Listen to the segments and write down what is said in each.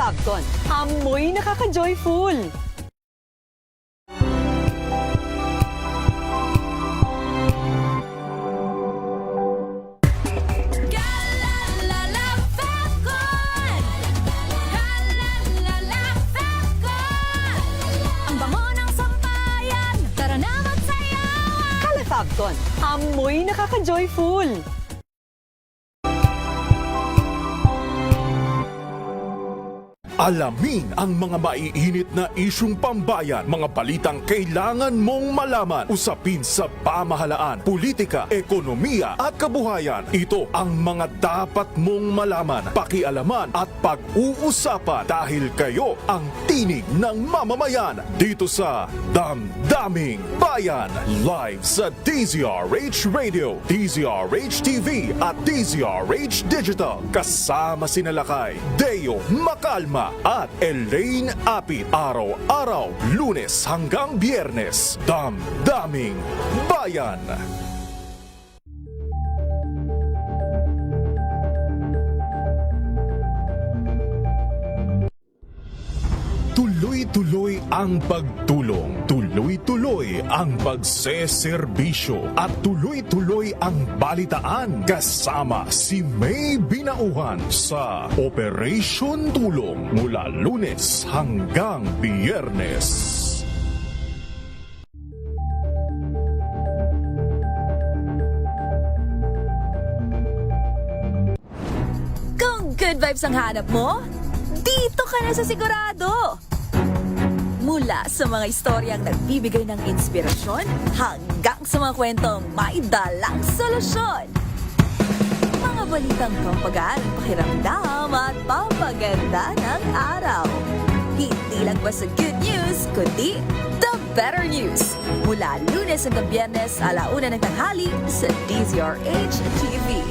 Fabcon, amoy nakaka-joyful. Fabcon, amoy nakaka-joyful. Alamin ang mga maiinit na isyung pambayan, mga balitang kailangan mong malaman, usapin sa pamahalaan, politika, ekonomiya at kabuhayan. Ito ang mga dapat mong malaman, pakialaman at pag-uusapan dahil kayo ang tinig ng mamamayan dito sa Damdaming Bayan. Live sa DZRH Radio, DZRH TV at DZRH Digital. Kasama sina Lakay, Deo Macalma at Elaine Apit. Araw-araw, Lunes hanggang Biyernes. Damdaming Bayan. Tuloy-tuloy ang pagtulong, tuloy-tuloy ang pagseserbisyo at tuloy-tuloy ang balitaan kasama si May Binauhan sa Operation Tulong mula Lunes hanggang Biyernes. Kung good vibes ang hanap mo, dito ka na sa sigurado! Mula sa mga istoryang nagbibigay ng inspirasyon hanggang sa mga kwentong may dalang solusyon. Mga balitang pampagaan ang pakiramdam at pampaganda ng araw. Hindi lang basta good news, kundi the better news. Mula Lunes hanggang Biyernes, 1:00 ng tanghali sa DZRH TV.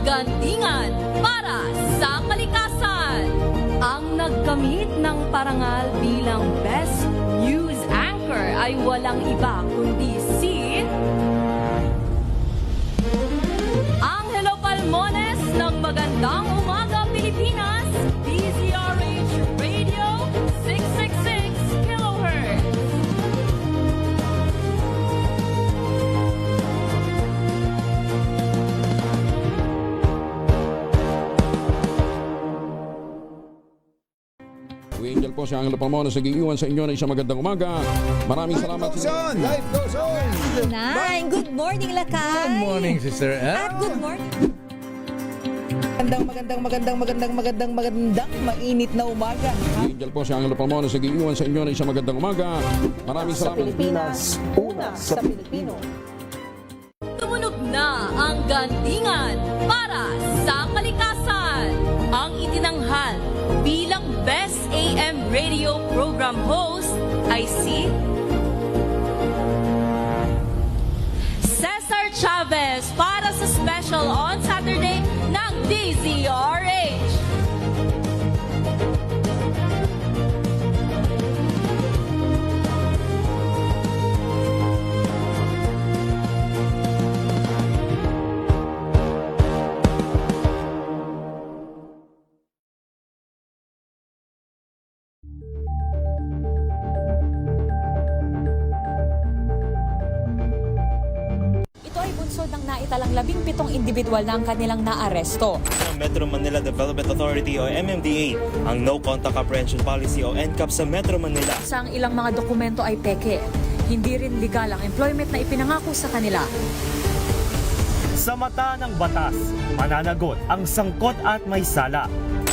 Gandingan para sa kalikasan. Ang nagkamit ng parangal bilang Best News Anchor ay walang iba kundi si Angelo Palmones ng Magandang Umaga Pilipinas, DZRH Radio 666 kHz. Angel po si Angelo Palmones nag-iiwan sa inyo na isang magandang umaga. Maraming salamat. Life goes on! Nine, good morning, Lakay! Good morning, Sister Ann. At good morning. Magandang mainit na umaga. Angel po si Angelo Palmones nag-iiwan sa inyo na isang magandang umaga. Maraming salamat. Pilipinas, una sa Pilipino. Tumunog na ang gandingan para sa kalikasan. Ang itinanghal bilang Best AM Radio Program Host ay si Cesar Chavez para sa special on Saturday ng DZRH. Ng naitalang 17 individual na ang kanilang naaresto. Ng Metro Manila Development Authority o MMDA ang No Contact Apprehension Policy o NCAP sa Metro Manila. Sa ang ilang mga dokumento ay peke. Hindi rin legal ang employment na ipinangako sa kanila. Sa mata ng batas, mananagot ang sangkot at may sala.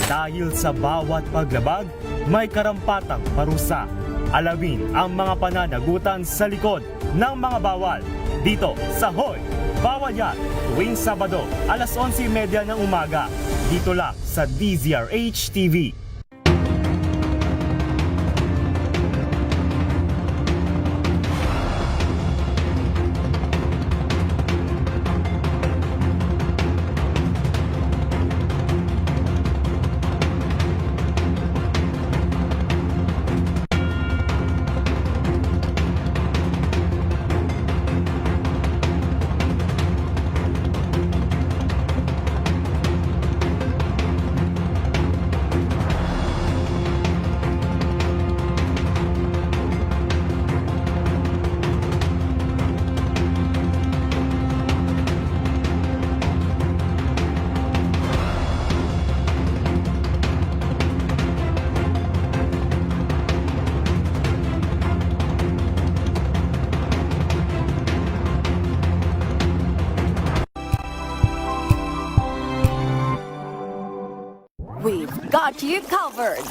Dahil sa bawat paglabag, may karampatang parusa. Alamin ang mga pananagutan sa likod ng mga bawal. Dito sa Hoy! Bawal Yan, tuwing Sabado, 11:30 ng umaga. Dito lang sa DZRH TV. got you covered.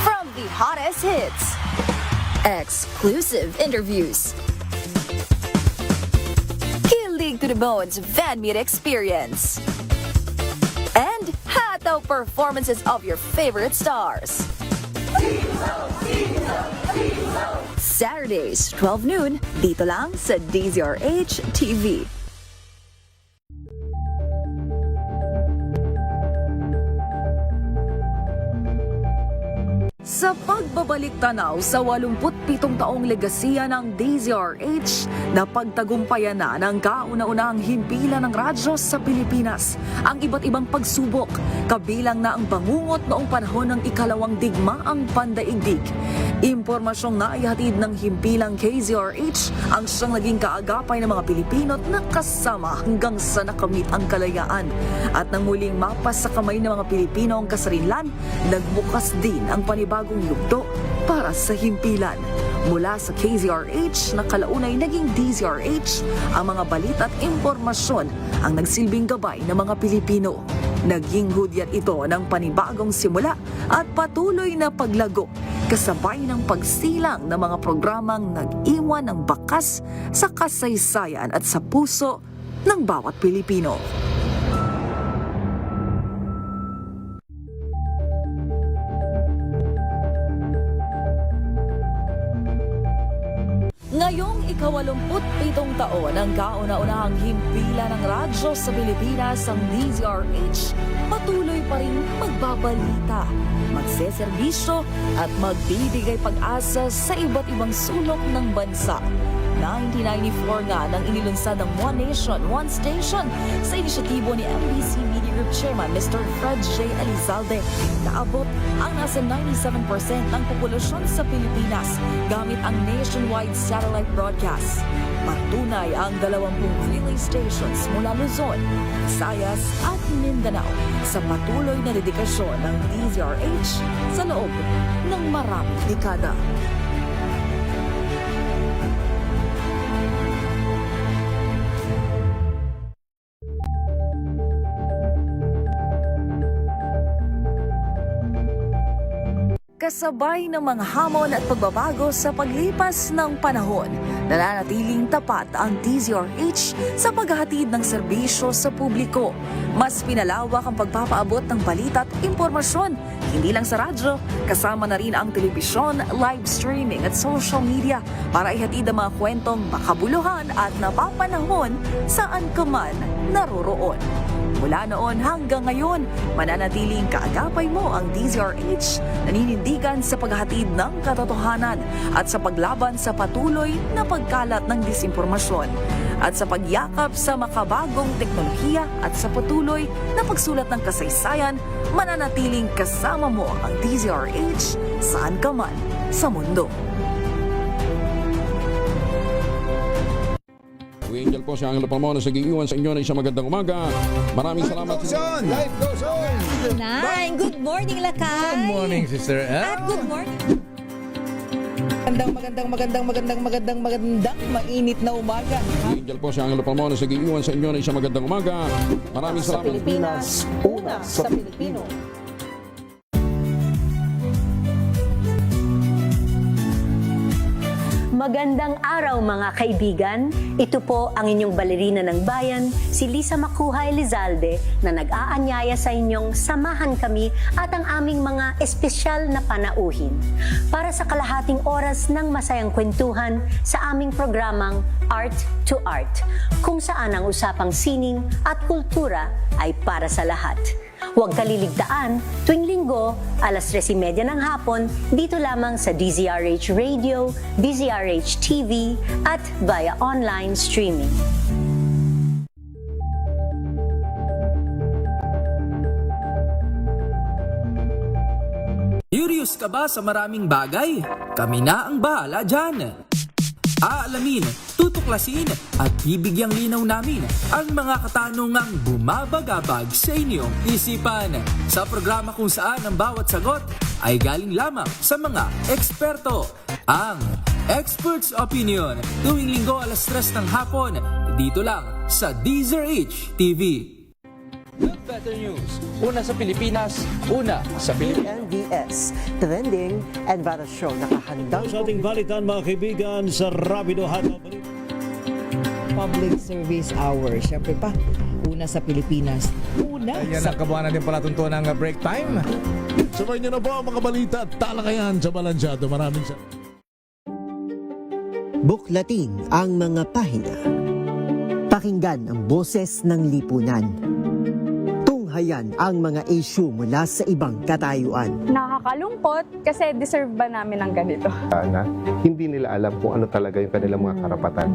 From the hottest hits, exclusive interviews, kilig to the bones fan meet experience, and hataw performances of your favorite stars. Saturdays, 12 noon, dito lang sa DZRH TV. Sa pagbabalik tanaw sa 87 taong legasiya ng DZRH, napagtagumpayan na ng kauna-unahang himpilan ng radyo sa Pilipinas ang iba't ibang pagsubok, kabilang na ang bangungot noong panahon ng ikalawang digmaang pandaigdig. Impormasyong naihatid ng himpilang KZRH ang siyang naging kaagapay ng mga Pilipino at nakasama hanggang sa nakamit ang kalayaan. At nang muling mapas sa kamay ng mga Pilipino ang kasarinlan, nagbukas din ang panibagong yugto para sa himpilan. Mula sa KZRH na kalaunay naging DZRH, ang mga balita at impormasyon ang nagsilbing gabay ng mga Pilipino. Naging hudyat ito ng panibagong simula at patuloy na paglago, kasabay ng pagsilang ng mga programang nag-iwan ng bakas sa kasaysayan at sa puso ng bawat Pilipino. Ngayong ika-87 taon ang kauna-unahang himpilan ng radyo sa Pilipinas, ang DZRH, patuloy pa rin magbabalita, magseserbisyo at magbibigay pag-asa sa iba't ibang sulok ng bansa. 1994 nga nang inilunsad ng One Nation, One Station sa inisyatibo ni MBC Media Group Chairman Mr. Fred J. Elizalde. Naabot ang nasa 97% ng populasyon sa Pilipinas gamit ang nationwide satellite broadcast. Patunay ang 20 relay stations mula Luzon, Visayas at Mindanao sa patuloy na dedikasyon ng DZRH sa loob ng maraming dekada. Kasabay ng mga hamon at pagbabago sa paglipas ng panahon, nananatiling tapat ang DZRH sa paghahatid ng serbisyo sa publiko. Mas pinalawak ang pagpapaabot ng balita at impormasyon, hindi lang sa radyo, kasama na rin ang telebisyon, live streaming at social media para ihatid ang mga kwentong makabuluhan at napapanahon saan ka man naroroon. Mula noon hanggang ngayon, mananatiling kaagapay mo ang DZRH, naninindigan sa paghahatid ng katotohanan at sa paglaban sa patuloy na pagkalat ng disinformasyon at sa pagyakap sa makabagong teknolohiya at sa patuloy na pagsulat ng kasaysayan, mananatiling kasama mo ang DZRH saan ka man sa mundo. Angel po si Angelo Palmona sa giiwan sa inyo na isang magandang umaga. Maraming salamat. Life goes on! Nine, good morning, Lakay! Good morning, Sister At good morning. Magandang mainit na umaga. Angel po si Angelo Palmona sa giiwan sa inyo na isang magandang umaga. Maraming Sa salamat. Pilipinas, una sa Pilipino. Magandang araw mga kaibigan. Ito po ang inyong balerina ng bayan, si Lisa Macuja Elizalde, na nag-aanyaya sa inyong samahan kami at ang aming mga espesyal na panauhin para sa kalahating oras ng masayang kwentuhan sa aming programang Art to Art, kung saan ang usapang sining at kultura ay para sa lahat. Huwag kaliligtaan, tuwing linggo, alas 3:30 ng hapon, dito lamang sa DZRH Radio, DZRH TV, at via online streaming. Curious ka ba sa maraming bagay? Kami na ang bahala dyan. Aalamin, tutuklasin at bibigyang linaw namin ang mga katanungang bumabagabag sa inyong isipan. Sa programa kung saan ang bawat sagot ay galing lamang sa mga eksperto. Ang Expert's Opinion, tuwing linggo alas 3 ng hapon, dito lang sa DZRH TV. Better News. Una sa Pilipinas, una sa Pilipinas. NBS, trending and viral show. Nakahandang Sa ating balitan mga kaibigan sa Rapido Hotline. public service hour. Siyempre pa, una sa Pilipinas. Una Ayan sa ang kabuhanan din pala tuntunan ng break time. Sabay niyo na po ang mga balita at talakayan sa Balansyado. Maraming salamat. Buklatin ang mga pahina. Pakinggan ang boses ng lipunan. Tunghayan ang mga issue mula sa ibang katayuan. Nakakalungkot kasi deserve ba namin ng ganito? Na hindi nila alam kung ano talaga yung kanilang mga karapatan.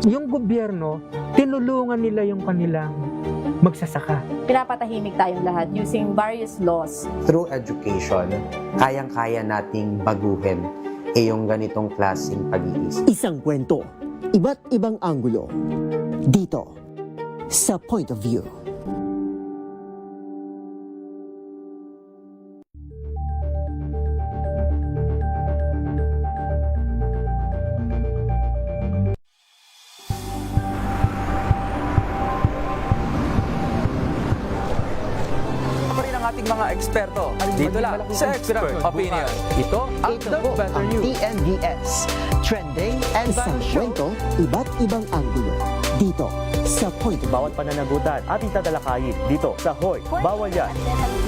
Yung gobyerno, tinulungan nila yung kanilang magsasaka. Pinapatahimik tayong lahat using various laws. Through education, kayang-kaya nating baguhin yung ganitong klaseng pag-iisip. Isang kwento, iba't ibang anggulo. Dito, sa Point of View. Ating mga eksperto. Dito lang sa Expert Opinion. Ito ang The Better News. TNVS, trending and viral show. Kwento, iba't ibang anggulo. Dito, sa Point of View. Bawat pananagutan ating tatalakayin dito sa Hoy, Bawal Yan.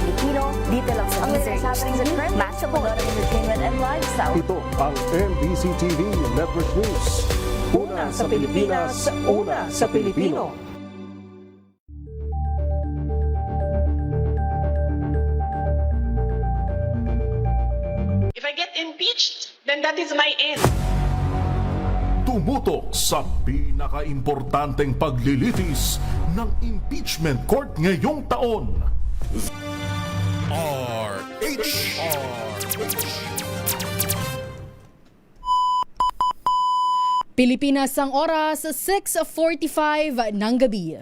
Pilipino, dito lang sa matchable entertainment and lifestyle. Ito ang MBC TV Network News. Una sa Pilipinas, una sa Pilipino. If I get impeached, then that is my end. Tumutok sa pinaka-importanteng paglilitis ng impeachment court ngayong taon. Pilipinas ang oras, 6:45 ng gabi.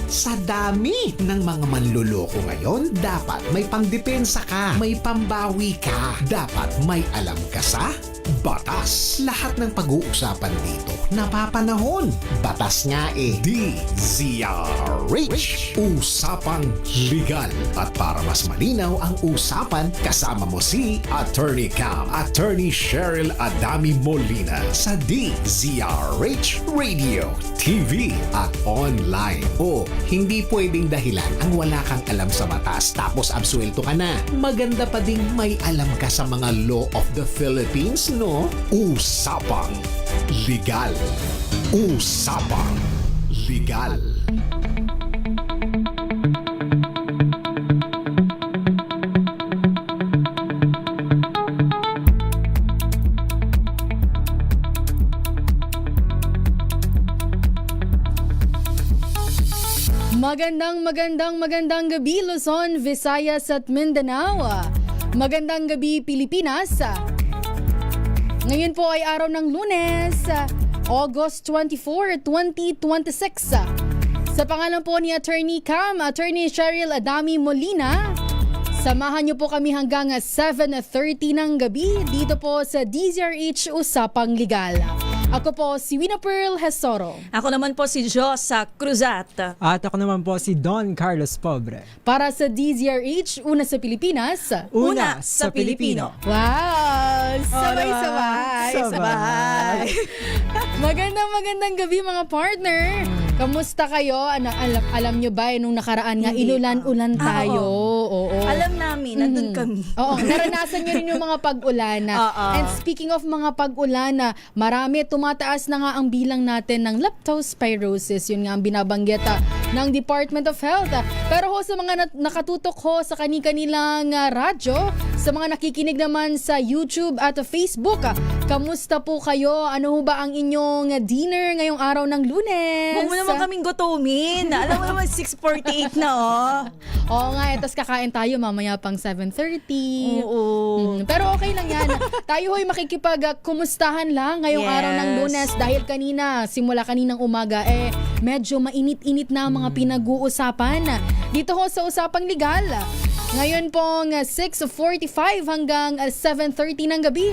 Sa dami ng mga manloloko ngayon, dapat may pangdepensa ka, may pambawi ka, dapat may alam ka sa batas. Lahat ng pag-uusapan dito, napapanahon. Batas nga eh. DZRH. Usapang legal. At para mas malinaw ang usapan, kasama mo si Attorney Cam, Attorney Cheryl Adami Molina sa DZRH Radio, TV at online. O hindi pwedeng dahilan ang wala kang alam sa batas tapos absuelto ka na. Maganda pa ding may alam ka sa mga law of the Philippines, no? Usapang legal. Usapang legal. Magandang gabi Luzon, Visayas at Mindanao. Magandang gabi Pilipinas. Ngayon po ay araw ng Lunes, August 24, 2026. Sa pangalan po ni Attorney Cam, Attorney Cheryl Adami Molina, samahan niyo po kami hanggang 7:30 ng gabi dito po sa DZRH Usapang Legal. Ako po si Wina Pearl Hesoro. Ako naman po si Josa Cruzat. At ako naman po si Don Carlos Pobre. Para sa DZRH, una sa Pilipinas, una sa Pilipino. Wow! Sabay! Magandang gabi mga partner. Kamusta kayo? Alam nyo ba, nung nakaraan nga, inulan-ulan tayo. Oo. Alam namin, nandun kami. Oo, naranasan nyo rin yung mga pag-ulana. And speaking of mga pag-ulana, marami, tumataas na nga ang bilang natin ng leptospirosis. Yun nga ang binabanggit ng Department of Health. Pero ho, sa mga nakatutok ho sa kanilang radyo, sa mga nakikinig naman sa YouTube at Facebook, kamusta po kayo? Ano ho ba ang inyong dinner ngayong araw ng Lunes? Huwag mo naman kaming gutumin. Alam mo naman, 6:48 na, oh. Oo nga, tapos kakain tayo mamaya pang 7:30. Oo. Pero okay lang yan. Tayo ho'y makikipag-kumustahan lang ngayong araw ng Lunes dahil simula kaninang umaga, medyo mainit-init na ang mga pinag-uusapan. Dito ho sa Usapang Legal. Ngayon pong 6:45 hanggang 7:30 ng gabi.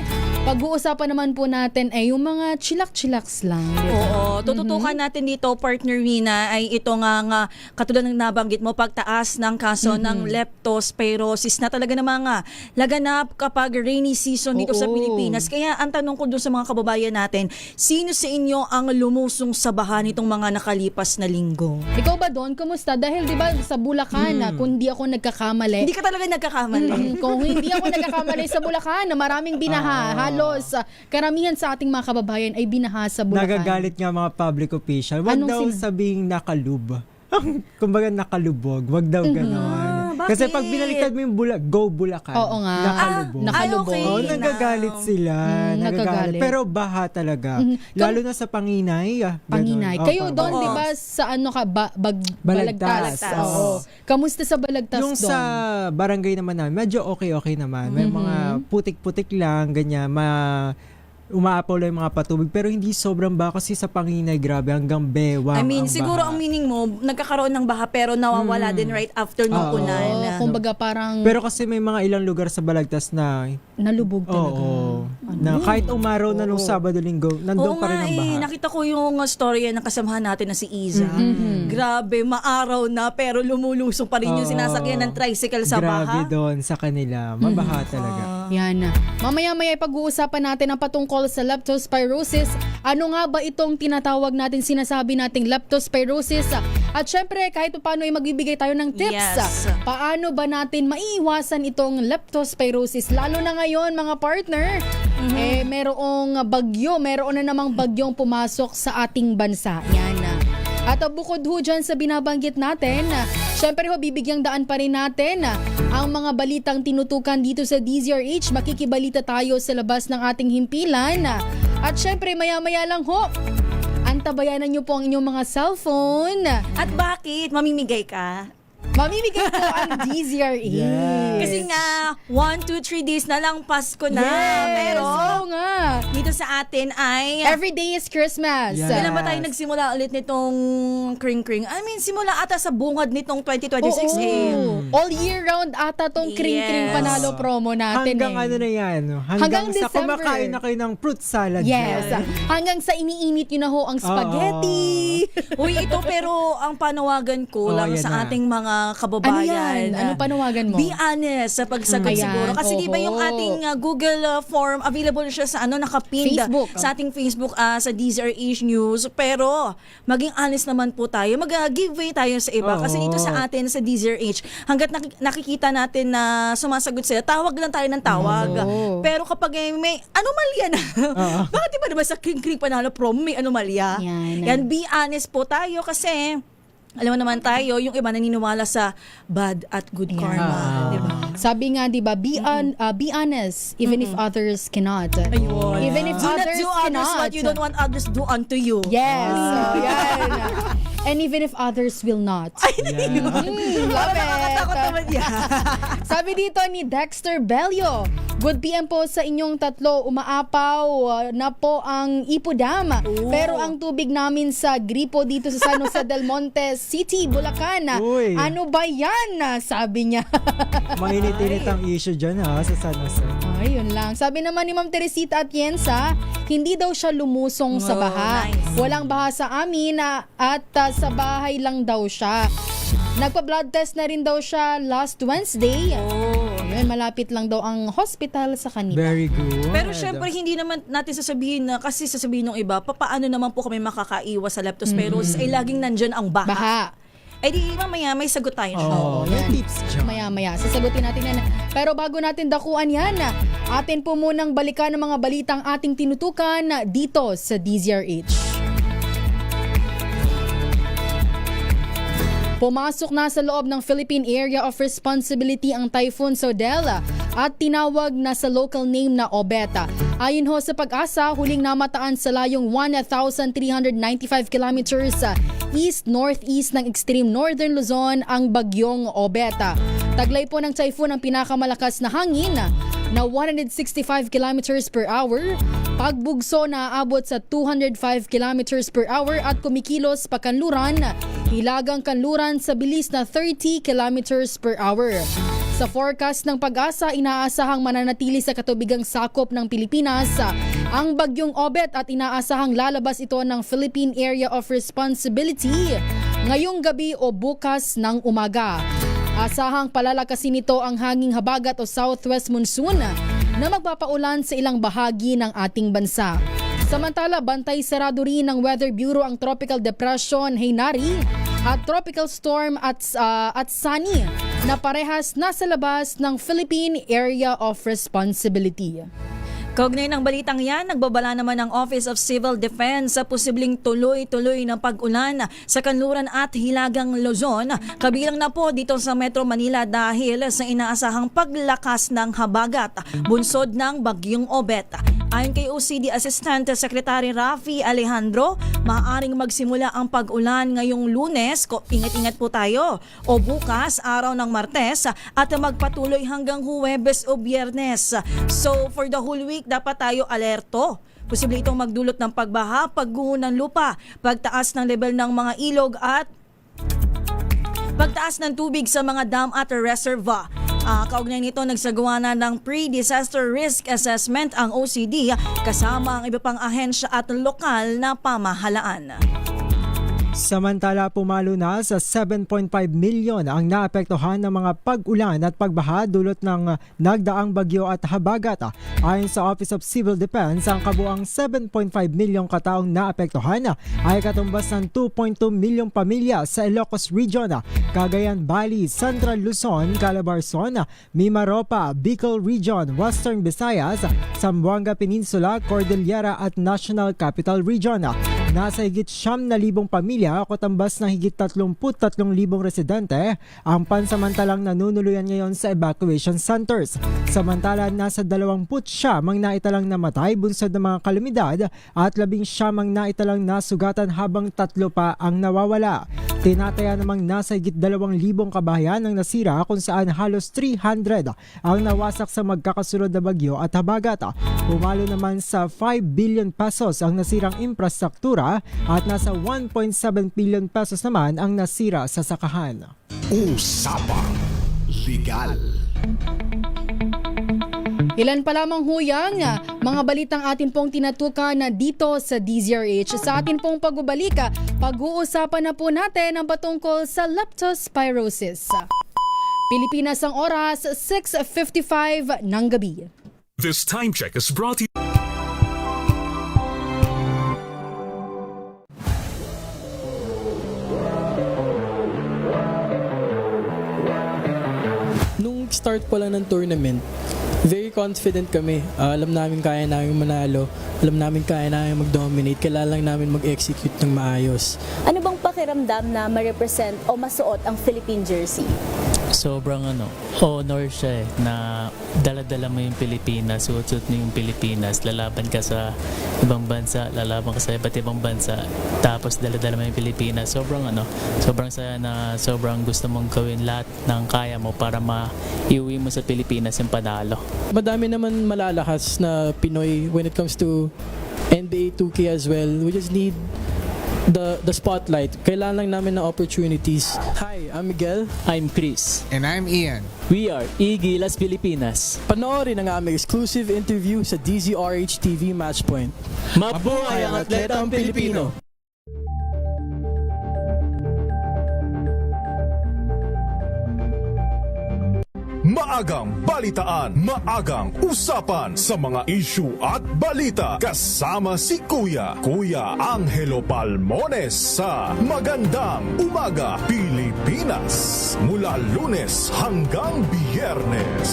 Pag-uusapan naman po natin ay yung mga chilak-chilaks lang. Diba? Oo, tututukan natin dito, partner Rina, ay ito nga katulad ng nabanggit mo, pagtaas ng kaso ng leptospirosis na talaga namang laganap kapag rainy season dito sa Pilipinas. Kaya ang tanong ko dun sa mga kababayan natin, sino sa inyo ang lumusong sa baha nitong mga nakalipas na linggo? Ikaw ba doon? Kumusta? Dahil di ba sa Bulacan, kung hindi ako nagkakamali. Hindi ka talaga nagkakamali. Kung hindi ako nagkakamali sa Bulacan, maraming binaha. Halos karamihan sa ating mga kababayan ay binaha sa Bulacan. Nagagalit nga mga public official. Wag daw sabing nakalub. Kumbaga nakalubog. Wag daw ganon. Kasi pag binaliktad mo yung Go Bulacan. Oo nga. Nakalubog. Nakalubog. Oo, nagagalit sila. Nagagalit. Pero baha talaga. Lalo na sa Panginay. Panginay. Kayo doon, di ba, sa ano ka, Balagtas? Oo. Kamusta sa Balagtas doon? Yung sa barangay naman namin, medyo okay naman. May mga putik-putik lang, ganyan. Umaapaw lang yung mga patubig pero hindi sobrang baha kasi sa Panginay grabe hanggang bewang. I mean, ang siguro baha. ang meaning mo, nagkakaroon ng baha pero nawawala din right after nung ulan. Kumbaga parang... Pero kasi may mga ilang lugar sa Balagtas na nalubog talaga. Oo. Na kahit umaraw na nung Sabado-Linggo, nandun pa rin ang baha. Nakita ko yung storya ng kasamahan natin na si Iza. Grabe, maaraw na pero lumulusong pa rin yung sinasakyan ng tricycle sa baha. Grabe doon sa kanila. Mabaha talaga. Yan. Mamaya-maya pag-uusapan natin ang patungkol sa leptospirosis. Ano nga ba itong tinatawag natin, sinasabi nating leptospirosis? At syempre, kahit paano ay magbibigay tayo ng tips. Yes. Paano ba natin maiiwasan itong leptospirosis? Lalo na ngayon, mga partner, merong bagyo. Meron na namang bagyong pumasok sa ating bansa. Yan. At bukod ho dyan sa binabanggit natin, syempre ho, bibigyang daan pa rin natin ang mga balitang tinutukan dito sa DZRH. Makikibalita tayo sa labas ng ating himpilan. At syempre, maya-maya lang ho, antabayanan nyo po ang inyong mga cellphone. At bakit? Mamimigay ka? Mamimigay po ang DZRH. Yes. Kasi nga, 1, 2, 3 days na lang Pasko na. Yes, Pero, oo nga. dito sa atin ay... Every day is Christmas. Yes. Kailan ba tayo nagsimula ulit nitong kring-kring? I mean, simula ata sa bungad nitong 2026 All year round ata tong kring-kring panalo promo natin. Hanggang ano na yan. Hanggang sa December. kumakain na kayo ng fruit salad. Yes. Hanggang sa iniinit nyo na ho ang spaghetti. Uy, ito pero ang panawagan ko lang yan sa na. ating mga kababayan. Ano panawagan mo? Be honest sa pagsagot siguro. Kasi di ba yung ating Google form, available siya sa nakapin Facebook. sa ating Facebook sa DZRH News. Pero maging honest naman po tayo. Mag-giveaway tayo sa iba. Kasi dito sa atin, sa DZRH, hanggat nakikita natin na sumasagot sila, tawag lang tayo ng tawag. Pero kapag may anomalya na, bakit di ba naman sa Kring Panalo Promo may anomalya? Yan, be honest po tayo kasi alam mo naman tayo, yung iba naniniwala sa bad at good karma, di ba? Sabi nga, di ba, be honest even if others cannot. Ayun. Even if Do not others do others cannot. what you don't want others do unto you. Yes. So, yan. And even if others will not. Love Nakakatakot naman yan. Sabi dito ni Dexter Bello, good PM po sa inyong tatlo, umaapaw na po ang Ipo Dam. Pero ang tubig namin sa gripo dito sa San Jose del Monte City, Bulacan. Uy. Ano ba yan? Sabi niya. Mainit-init ang issue dyan sa San Jose. Ayun lang. Sabi naman ni Ma'am Teresita Atienza, hindi daw siya lumusong sa baha. Nice. Walang baha sa amin at sa bahay lang daw siya. Nagpa-blood test na rin daw siya last Wednesday. Ayun, malapit lang daw ang hospital sa kanila. Very good. Pero syempre, hindi naman natin sasabihin na, kasi sasabihin ng iba, paano naman po kami makakaiwas sa leptospirosis ay laging nandyan ang baha. Eh di mamaya may sagot tayo. May tips dyan. Maya-maya, sasagutin natin yan. Pero bago natin dakuan yan, atin po munang balikan ng mga balitang ating tinutukan dito sa DZRH. Pumasok na sa loob ng Philippine Area of Responsibility ang Typhoon Sodella at tinawag na sa local name na Obeta. Ayon ho sa Pag-asa, huling namataan sa layong 1,395 kilometers east-northeast ng extreme northern Luzon ang bagyong Obeta. Taglay po ng typhoon ang pinakamalakas na hangin na 165 kilometers per hour. Pagbugso na aabot sa 205 kilometers per hour at kumikilos pa kanluran, hilagang kanluran sa bilis na 30 kilometers per hour. Sa forecast ng Pag-asa, inaasahang mananatili sa katubigang sakop ng Pilipinas ang bagyong Obet at inaasahang lalabas ito ng Philippine Area of Responsibility ngayong gabi o bukas ng umaga. Asahang palalakasin nito ang hanging habagat o southwest monsoon na magpapaulan sa ilang bahagi ng ating bansa. Samantala, bantay sarado rin ng Weather Bureau ang Tropical Depression Heinari at Tropical Storm at Sani na parehas nasa labas ng Philippine Area of Responsibility. Kaugnay ng balitang yan, nagbabala naman ang Office of Civil Defense sa posibleng tuloy-tuloy ng pag-ulan sa Kanluran at Hilagang Luzon. Kabilang na po dito sa Metro Manila dahil sa inaasahang paglakas ng habagat, bunsod ng bagyong Obet. Ayon kay OCD Assistant Secretary Rafi Alejandro, maaaring magsimula ang pag-ulan ngayong Lunes, ingat-ingat po tayo, o bukas, araw ng Martes, at magpatuloy hanggang Huwebes o Biyernes. So for the whole week, dapat tayo alerto. Posible itong magdulot ng pagbaha, pagguho ng lupa, pagtaas ng level ng mga ilog at pagtaas ng tubig sa mga dam at reservoir. Kaugnay nito, nagsagawa na ng pre-disaster risk assessment ang OCD kasama ang iba pang ahensya at lokal na pamahalaan. Samantala, pumalo na sa 7.5 milyon ang naapektuhan ng mga pag-ulan at pagbaha dulot ng nagdaang bagyo at habagat. Ayon sa Office of Civil Defense, ang kabuang 7.5 milyong kataong naapektuhan ay katumbas ng 2.2 milyong pamilya sa Ilocos Region, Cagayan Valley, Central Luzon, Calabarzon, Mimaropa, Bicol Region, Western Visayas, Zamboanga Peninsula, Cordillera at National Capital Region. Nasa higit 9,000 pamilya o katambas ng higit 33,000 residente ang pansamantalang nanunuluyan ngayon sa evacuation centers. Samantala, nasa 20 mang naitalang namatay bunsod ng mga kalamidad at 19 mang naitalang nasugatan habang 3 pa ang nawawala. Tinataya namang nasa higit 2,000 kabahayan ang nasira kung saan halos 300 ang nawasak sa magkakasunod na bagyo at habagat. Pumalo naman sa 5 billion pesos ang nasirang infrastruktura at nasa 1.7 billion pesos naman ang nasira sa sakahan. Usapang Legal. Ilan pa lamang huyang mga balitang atin pong tinatukan na dito sa DZRH. Sa atin pong pagbabalik, pag-uusapan na po natin ang patungkol sa leptospirosis. Pilipinas ang oras, 6:55 ng gabi. This time check is brought to you. Nung start pa lang ng tournament, very confident kami. Alam namin kaya namin manalo. Alam namin kaya namin mag-dominate. Kailangan lang namin mag-execute ng maayos. Ano bang pakiramdam na ma-represent o masuot ang Philippine jersey? Sobrang honor siya na dala-dala mo yung Pilipinas, suot-suot mo yung Pilipinas, lalaban ka sa ibang bansa, lalaban ka sa iba't ibang bansa, tapos dala-dala mo yung Pilipinas. Sobrang saya na sobrang gusto mong gawin lahat ng kaya mo para maiuwi mo sa Pilipinas yung panalo. Madami naman malalakas na Pinoy when it comes to NBA 2K as well. We just need the spotlight. Kailangan lang namin ng opportunities. Hi, I'm Miguel. I'm Chris. And I'm Ian. We are Gilas Pilipinas. Panoorin ang aming exclusive interview sa DZRH TV Matchpoint. Mabuhay ang atletang Pilipino! Maagang balitaan, maagang usapan sa mga issue at balita. Kasama si Kuya Angelo Palmones sa Magandang Umaga Pilipinas. Mula Lunes hanggang Biyernes.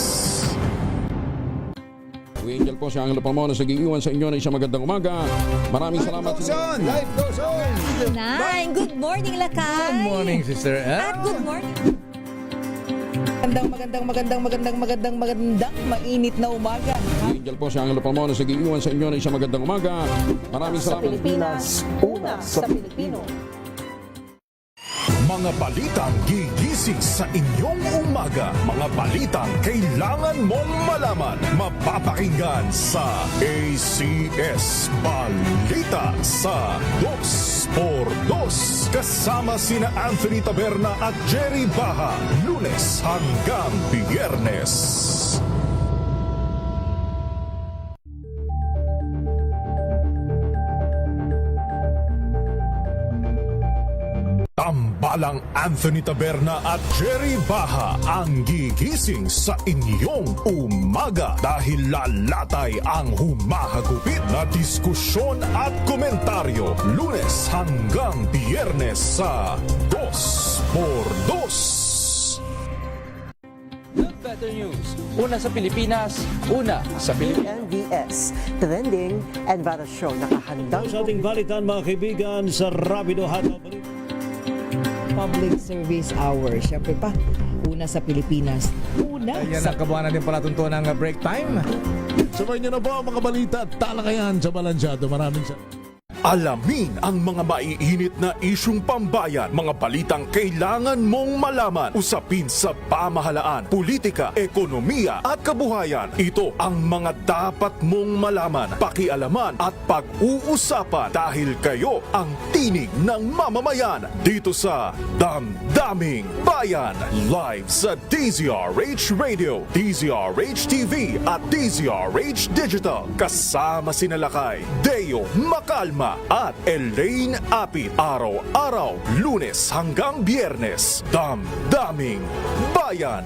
Angel po si Angelo Palmones nag-iiwan sa inyo na isang magandang umaga. Maraming salamat. Life goes on! Good morning, Lakay! Good morning, Sister Ann. At good morning! Magandang mainit na umaga. Angel po si Angelo Palmones nag-iiwan sa inyo na isang magandang umaga. Maraming salamat. Pilipinas, una sa Pilipino. Mga balitang gigising sa inyong umaga. Mga balitang kailangan mong malaman. Mapapakinggan sa ACS Balita sa 2 por 2 kasama sina Anthony Taberna at Jerry Baha, Lunes hanggang Biyernes. Tambalang Anthony Taberna at Jerry Baha ang gigising sa inyong umaga dahil lalatay ang humahagupit na diskusyon at komentaryo Lunes hanggang Biyernes sa 2x2. Better news. Una sa Pilipinas, una sa Pilipinas. NBS, Trending and Viral Show. Nakahandang Sa ating balitan mga kaibigan sa Rapido Hotdog Balita. Public Service Hours. Siyempre pa, una sa Pilipinas. Una Yan sa ang kabuuan natin palatuntunan ng break time. Sabay niyo na po ang mga balita at talakayan sa Balansyado. Maraming salamat. Alamin ang mga maiinit na isyung pambayan, mga balitang kailangan mong malaman, usapin sa pamahalaan, politika, ekonomiya at kabuhayan. Ito ang mga dapat mong malaman, pakialaman at pag-uusapan dahil kayo ang tinig ng mamamayan dito sa Damdaming Bayan. Live sa DZRH Radio, DZRH TV at DZRH Digital. Kasama sina Lakay, Deo Macalma at Elaine Apit. Araw-araw, Lunes hanggang Biyernes. Damdaming Bayan.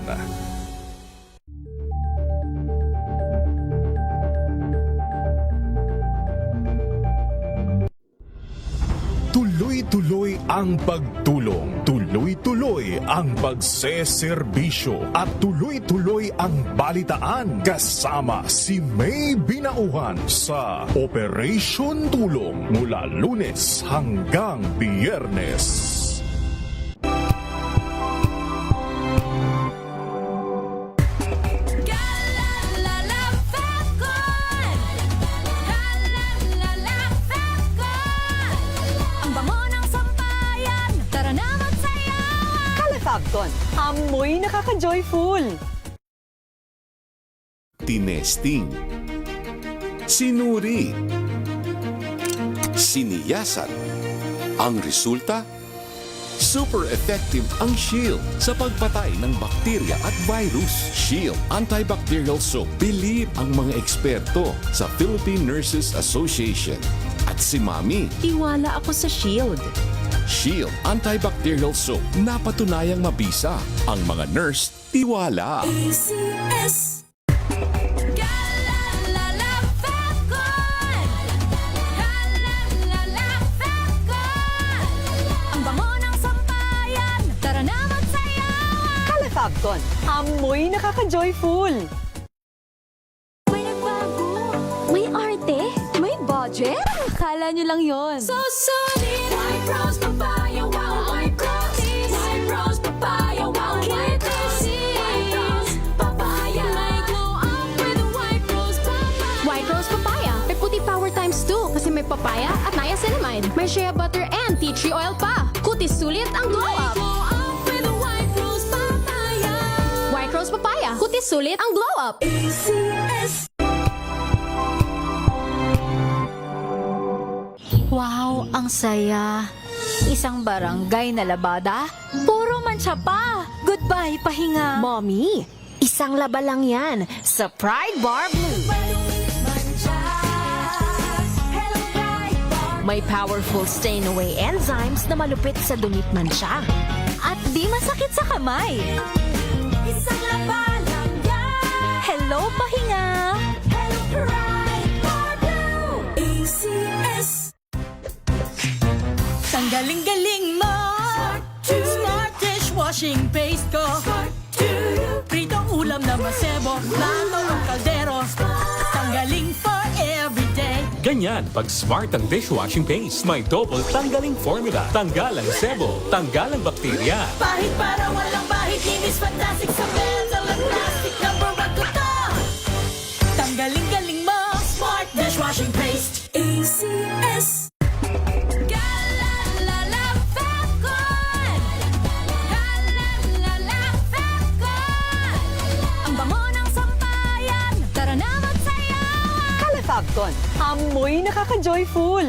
Tuloy-tuloy ang pagtulong, tuloy-tuloy ang pagseserbisyo at tuloy-tuloy ang balitaan kasama si May Binauhan sa Operation Tulong mula Lunes hanggang Biyernes. Fagcon, amoy nakaka-joyful. Tinesting, sinuri, siniyasan. Ang resulta? Super effective ang Shield sa pagpatay ng bakterya at virus. Shield Antibacterial Soap. Believe ang mga eksperto sa Philippine Nurses Association. At si Mami. Tiwala ako sa Shield. Shield Antibacterial Soap. Napatunayang mabisa. Ang mga nurse, tiwala. ACS. Ang bango ng sampayan, tara na magsayawan. Calefagcon, amoy nakaka-joyful. May nagbago, may arte, may budget. Akala nyo lang yon. So solid, White Rose Papaya, wow, White Rose. White Rose Papaya, wow, White Rose. White Rose Papaya. May glow up with White Rose Papaya. White Rose Papaya. May puti power times 2 kasi may papaya at niacinamide. May shea butter and tea tree oil pa. Kutis sulit ang glow up. May glow up with White Rose Papaya. White Rose Papaya. Kutis sulit ang glow up. ACS. Wow, ang saya. Isang barangay na labada, puro mancha pa. Goodbye, pahinga. Mommy, isang laba lang yan sa Pride Bar Blue. May powerful stain-away enzymes na malupit sa dumit mancha. At di masakit sa kamay. Isang laba lang yan. Hello, pahinga. Hello, Pride Bar Blue. ACS. Tanggaling-galing mo Smart dishwashing paste ko Pritong ulam na masebo Plano ng kaldero Tanggaling for everyday. Ganyan pag smart ang dishwashing paste. May double tanggaling formula. Tanggal ang sebo, tanggal ang bakterya. Pahit para walang bahid. Linis fantastic sa metal at plastic. Number 1 ko to. Tanggaling-galing mo Smart dishwashing paste. ACS. Calefagcon, amoy nakaka-joyful.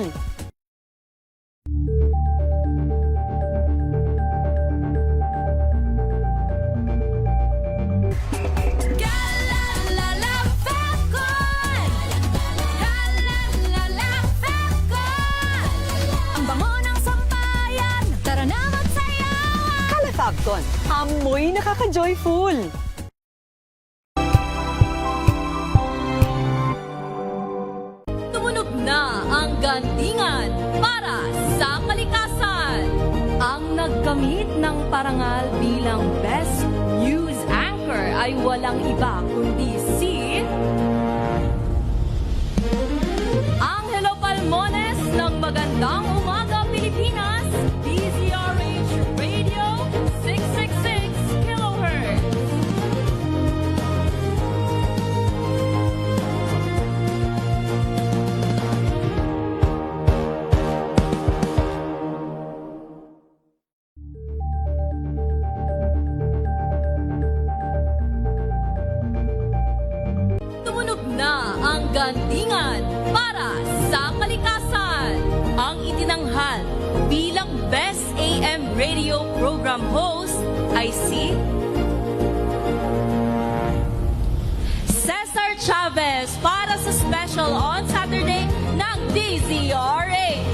Falcon. Amoy nakaka-joyful. Tumunog na ang gantingan para sa kalikasan. Ang nagkamit ng parangal bilang Best News Anchor ay walang iba kundi si Angelo Palmones ng Magandang Umaga Pilipinas, DZRH Radio 666 kHz. Tumunog na ang gantingan para sa kalikasan. Ang itinanghal bilang Best AM Radio Program Host ay si Cesar Chavez para sa special on Saturday ng DZRH.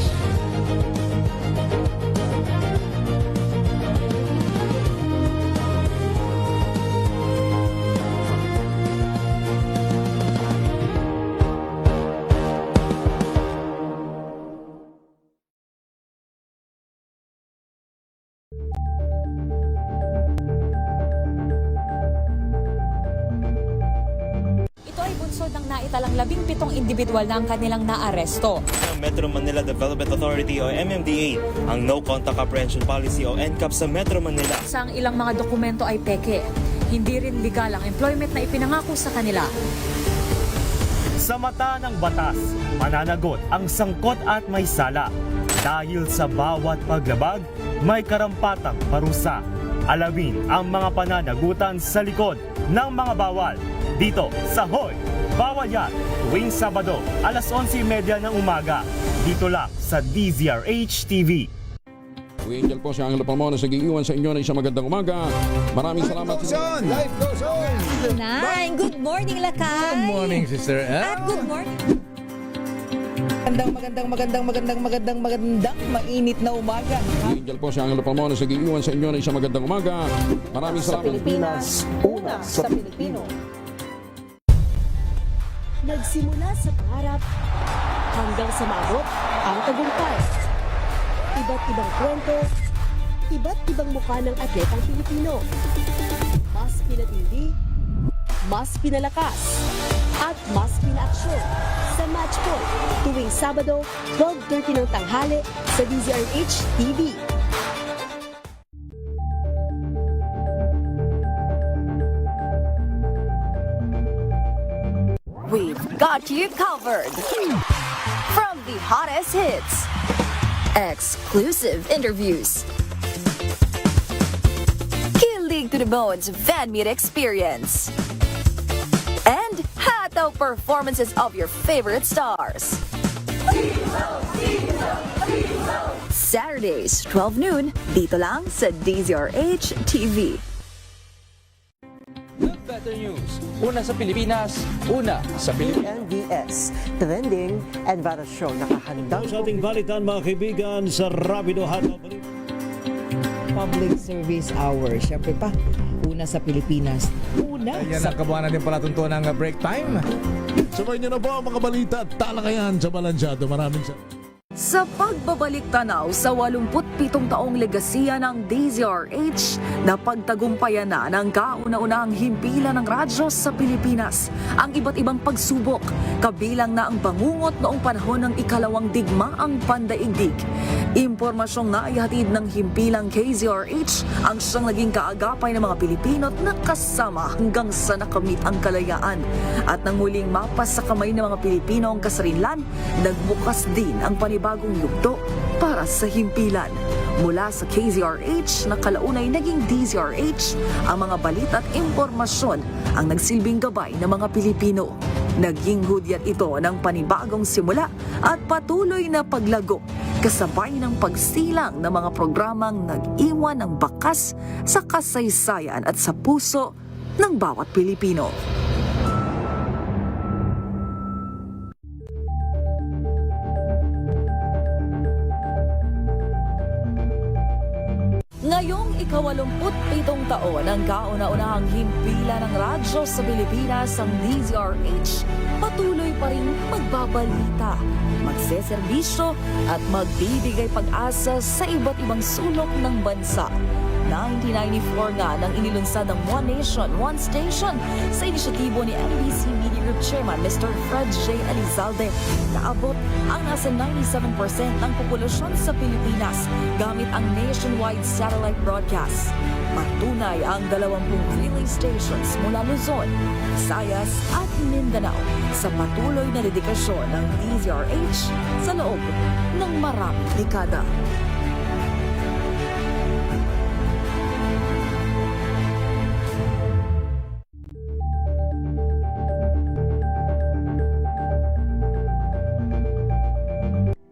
Ito ay bunsod ng naitalang 17 individual na ang kanilang naaresto. Ng Metro Manila Development Authority o MMDA ang No Contact Apprehension Policy o NCAP sa Metro Manila. Sa ilang mga dokumento ay peke. Hindi rin legal ang employment na ipinangako sa kanila. Sa mata ng batas, mananagot ang sangkot at may sala. Dahil sa bawat paglabag, may karampatang parusa. Alamin ang mga pananagutan sa likod ng mga bawal. Dito sa Hoy! Bawal Yan! Tuwing Sabado, alas 11:30 ng umaga. Dito lang sa DZRH TV. Angel po si Angelo Palmones nag-iwan sa inyo na isang magandang umaga. Maraming salamat. Life goes on! Nine, good morning, Lakay! Good morning, Sister Ann. At good morning! Magandang mainit na umaga. Angel po si Angelo Palmones nag-iwan sa inyo na isang magandang umaga. Maraming salamat. Pilipinas, una sa Pilipino. Nagsimula sa pangarap hanggang sa maabot ang tagumpay. Iba't ibang kwento, iba't ibang mukha ng atletang Pilipino. Mas pinatindi, mas pinalakas, at mas pinaaksyon sa Match Point tuwing Sabado, 12:30 ng tanghali sa DZRH TV. We've got you covered. From the hottest hits, exclusive interviews, kilig to the bones fan meet experience, and hataw performances of your favorite stars. Saturdays, 12 noon, dito lang sa DZRH TV. Better News. Una sa Pilipinas, una sa Pilipinas. NBS, Trending and Viral Show. Nakahandang Sa ating balitan mga kaibigan sa Rapido Hataw Public Service Hour. Siyempre pa, una sa Pilipinas. Una Yan sa ang kabuhanan din pala tuntunan ng break time. Sabay niyo na po ang mga balita at talakayan sa Balansyado. Maraming Sa pagbabalik tanaw sa 87 taong legasiya ng DZRH, napagtagumpayan na ng kauna-unahang himpilan ng radyo sa Pilipinas ang iba't ibang pagsubok, kabilang na ang bangungot noong panahon ng ikalawang digmaang pandaigdig. Impormasyong naihatid ng himpilang KZRH ang siyang naging kaagapay ng mga Pilipino at nakasama hanggang sa nakamit ang kalayaan. At nang muling mapas sa kamay ng mga Pilipino ang kasarinlan, nagbukas din ang panibagong yugto para sa himpilan. Mula sa KZRH na kalaunay naging DZRH, ang mga balita at impormasyon ang nagsilbing gabay ng mga Pilipino. Naging hudyat ito ng panibagong simula at patuloy na paglago, kasabay ng pagsilang ng mga programang nag-iwan ng bakas sa kasaysayan at sa puso ng bawat Pilipino. Ngayong 87 taon ang kauna-unahang himpilan ng radyo sa Pilipinas, ang DZRH, patuloy pa rin magbabalita, magseserbisyo at magbibigay pag-asa sa iba't ibang sulok ng bansa. 1994 nga nang inilunsad ang One Nation, One Station sa inisyatibo ni NBC Media Group Chairman Mr. Fred J. Elizalde. Naabot ang nasa 97% ng populasyon sa Pilipinas gamit ang nationwide satellite broadcast. Patunay ang 20 relay stations mula Luzon, Visayas at Mindanao sa patuloy na dedikasyon ng DZRH sa loob ng maraming dekada.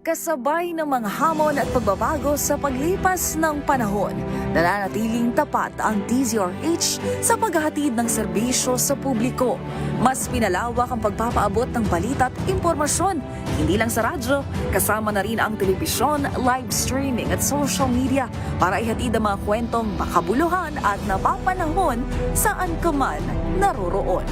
Kasabay ng mga hamon at pagbabago sa paglipas ng panahon, nananatiling tapat ang DZRH sa paghahatid ng serbisyo sa publiko. Mas pinalawak ang pagpapaabot ng balita at impormasyon, hindi lang sa radyo, kasama na rin ang telebisyon, live streaming at social media para ihatid ang mga kwentong makabuluhan at napapanahon saan ka man naroroon.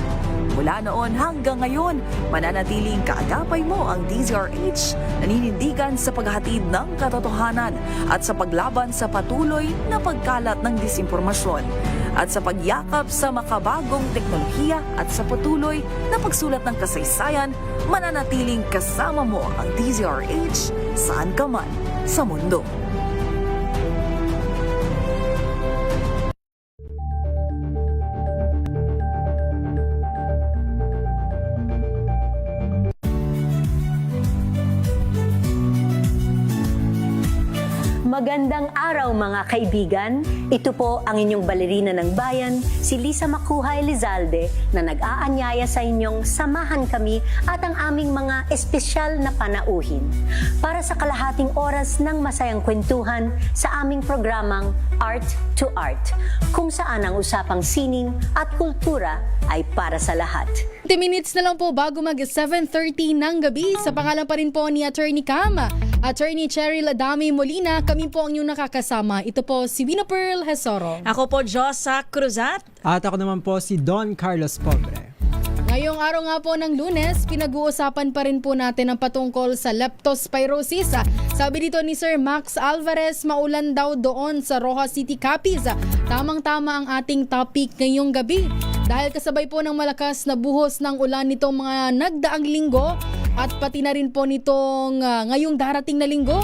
Mula noon hanggang ngayon, mananatiling kaagapay mo ang DZRH, naninindigan sa paghahatid ng katotohanan at sa paglaban sa patuloy na pagkalat ng disinformasyon at sa pagyakap sa makabagong teknolohiya at sa patuloy na pagsulat ng kasaysayan, mananatiling kasama mo ang DZRH saan ka man sa mundo. Magandang araw mga kaibigan. Ito po ang inyong balerina ng bayan, si Lisa Macuja Elizalde, na nag-aanyaya sa inyong samahan kami at ang aming mga espesyal na panauhin para sa kalahating oras ng masayang kwentuhan sa aming programang Art to Art, kung saan ang usapang sining at kultura ay para sa lahat. 20 minutes na lang po bago mag 7:30 ng gabi. Sa pangalan pa rin po ni Attorney Cam, Attorney Cheryl Adami Molina, kami po ang inyong nakakasama. Ito po si Vina Pearl Hesoro. Ako po, Josa Cruzat. At ako naman po si Don Carlos Pobre. Ngayong araw nga po ng Lunes, pinag-uusapan pa rin po natin ang patungkol sa leptospirosis. Sabi dito ni Sir Max Alvarez, maulan daw doon sa Rojas City, Capiz. Tamang-tama ang ating topic ngayong gabi. Dahil kasabay po ng malakas na buhos ng ulan nitong mga nagdaang linggo at pati na rin po nitong ngayong darating na linggo.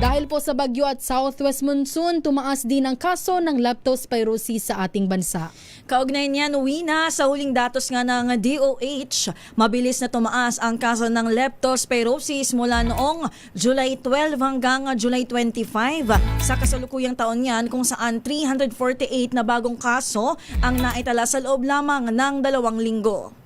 Dahil po sa bagyo at southwest monsoon, tumaas din ang kaso ng leptospirosis sa ating bansa. Kaugnay niyan, Wina, sa huling datos nga ng DOH, mabilis na tumaas ang kaso ng leptospirosis mula noong July 12 hanggang July 25. Sa kasalukuyang taon yan, kung saan 348 na bagong kaso ang naitala sa loob lamang ng 2 linggo.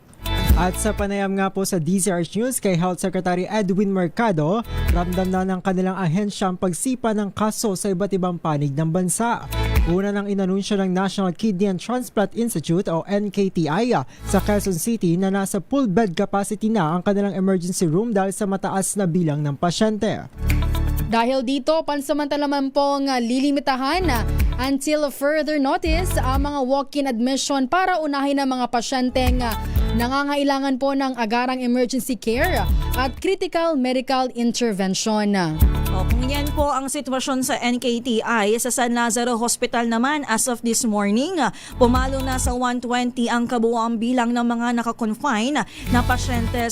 At sa panayam nga po sa DZRH News kay Health Secretary Edwin Mercado, ramdam na ng kanilang ahensya ang pagsipa ng kaso sa iba't ibang panig ng bansa. Una nang inanunsyo ng National Kidney and Transplant Institute o NKTI sa Quezon City na nasa full bed capacity na ang kanilang emergency room dahil sa mataas na bilang ng pasyente. Dahil dito, pansamantala man pong lilimitahan until further notice ang mga walk-in admission para unahin ang mga pasyenteng nangangailangan po ng agarang emergency care at critical medical intervention. Kung yan po ang sitwasyon sa NKTI, sa San Lazaro Hospital naman as of this morning, pumalo na sa 120 ang kabuuang bilang ng mga nakakonfine na pasyente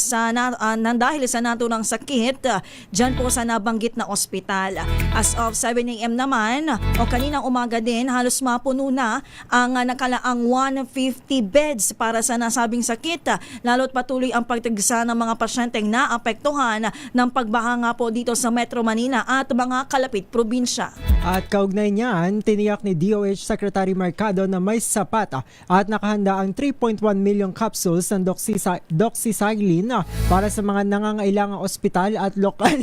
dahil sa naturang sakit dyan po sa nabanggit na ospital. As of 7 a.m. naman, o kaninang umaga din, halos mapuno na ang nakalaang 150 beds para sa nasabing sakit, lalo't patuloy ang pagtigsa ng mga pasyenteng naapektuhan ng pagbaha nga po dito sa Metro Manila at mga kalapit probinsya. At kaugnay niyan, tiniyak ni DOH Secretary Mercado na may sapat at nakahanda ang 3.1 million capsules ng doxycycline para sa mga nangangailangang ospital at lokal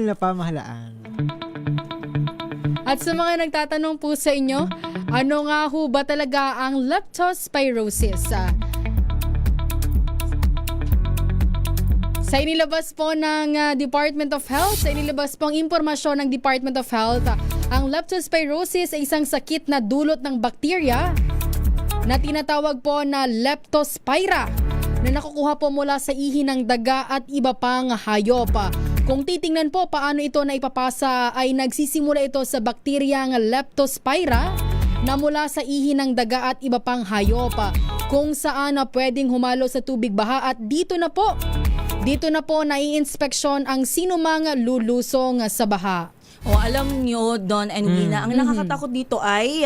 na pamahalaan. At sa mga nagtatanong po sa inyo, ano nga ho ba talaga ang leptospirosis? Sa inilabas po ng Department of Health, sa inilabas pong impormasyon ng Department of Health, Ang leptospirosis ay isang sakit na dulot ng bakterya na tinatawag po na leptospira na nakukuha po mula sa ihi ng daga at iba pang hayop. Kung titingnan po paano ito na ipapasa ay nagsisimula ito sa bakteryang leptospira na mula sa ihi ng daga at iba pang hayop kung saan pwedeng humalo sa tubig baha at dito na po nai-inspeksyon ang sinumang lulusong sa baha. Alam nyo, Don and Wina, ang nakakatakot dito ay